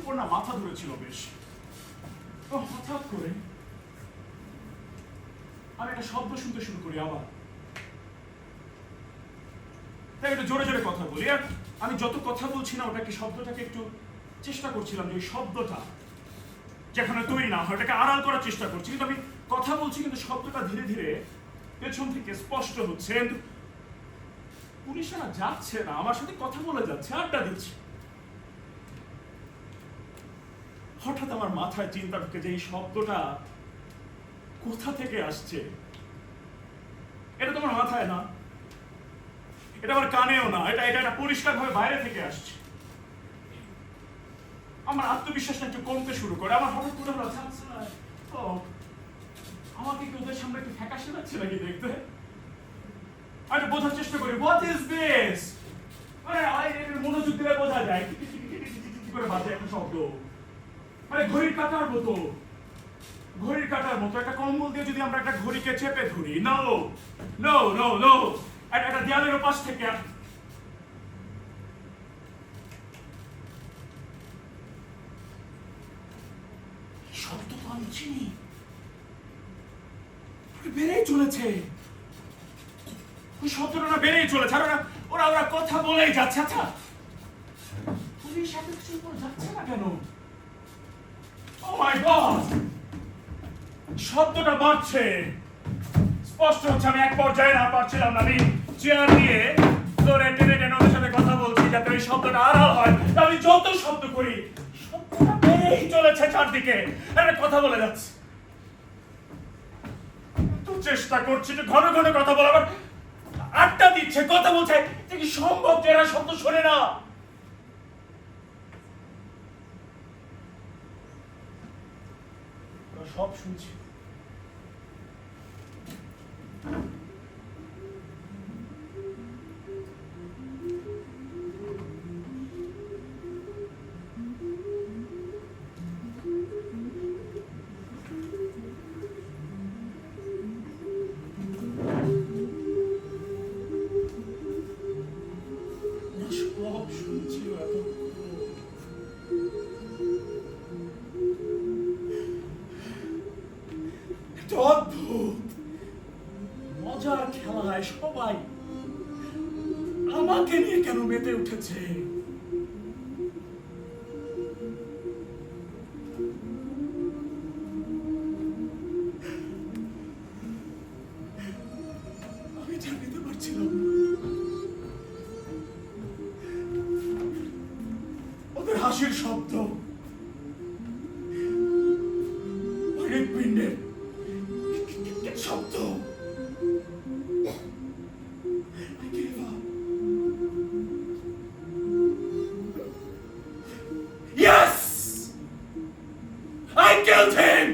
উপর না মাথা ধরেছিল বেশ। হঠাৎ করে আমি একটা শব্দ শুনতে শুরু করি আবার। তাই একটু জোরে জোরে কথা বলি, আর আমি যত কথা বলছি না ওটাকে শব্দটাকে একটু চেষ্টা করছিলাম যে ওই শব্দটা যেখানে তৈরি না হয় ওটাকে আড়াল করার চেষ্টা করছি, কিন্তু আমি কথা বলছি কিন্তু শব্দটা ধীরে ধীরে পেছন থেকে স্পষ্ট হচ্ছে। কিন্তু পুলিশেরা যাচ্ছে না, আমার সাথে কথা বলে যাচ্ছে, আড্ডা দিচ্ছে। হঠাৎ আমার মাথায় চিন্তা ঢুকে যে এই শব্দটা কোথা থেকে আসছে। এটা তোমার মাথায় না, এটা আমার কানেও না, এটা এটা এটা পরিষ্কারভাবে বাইরে থেকে আসছে। আমার আত্মবিশ্বাসটা একটু কমতে শুরু করে। আমার হঠাৎ করে হলো আমাকে কি ওদের সামনে একটু ফ্যাকাশে লাগছে নাকি দেখতে। আমি বোঝার চেষ্টা করি হোয়াট ইজ দিস। মনোযোগ দিলে বোঝা যায় করে বাজে একটা শব্দ, মানে ঘড়ির কাঁটার মতো, ঘড়ির কাঁটার মতো। একটা কম্বল দিয়ে যদি আমরা একটা ঘড়িকে চেপে ধরি, নো নো নো নো, একটা দেয়ালের ওপাশ থেকে শব্দ তো আমি চিনি, বেড়েই চলেছে। ওই শব্দটা বেড়েই চলেছে, আর ওরা ওরা কথা বলেই যাচ্ছে। আচ্ছা পুলিশ এত কিছুর উপর যাচ্ছে না কেন? ও মাই গড, শব্দটা বাড়ছে, স্পষ্ট হচ্ছে। আমি এক পর্যায়ে না পারছিলাম না, আমি চেয়ার নিয়ে জোরে টেনে টেনে ওদের সাথে কথা বলছি যাতে ওই শব্দটা আড়াল হয়। আমি যত শব্দ করি শব্দটা বেড়েই চলেছে চারদিকে, একটা কথা বলে যাচ্ছে। তো চেষ্টা করছি যে ঘন ঘন কথা বলার, আড্ডা দিচ্ছে, কথা বলছে, এটা কি সম্ভব যে এরা শব্দ শোনে না? সব শুনছি। অদ্ভুত মজার খেলায় সবাই আমাকে নিয়ে কেন মেতে উঠেছে? আমি জানিতে পারছিলাম ওদের হাসির শব্দ, হৃৎপিণ্ডের শব্দ। I gave up. Yes! I killed him!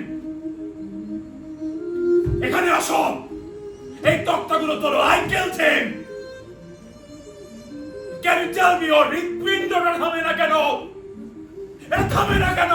এখানে আসো, এই তক্তাগুলো তোলো। I killed him! Can you tell me your হৃৎপিণ্ডটা থামে না কেন? এটা থামে না কেন?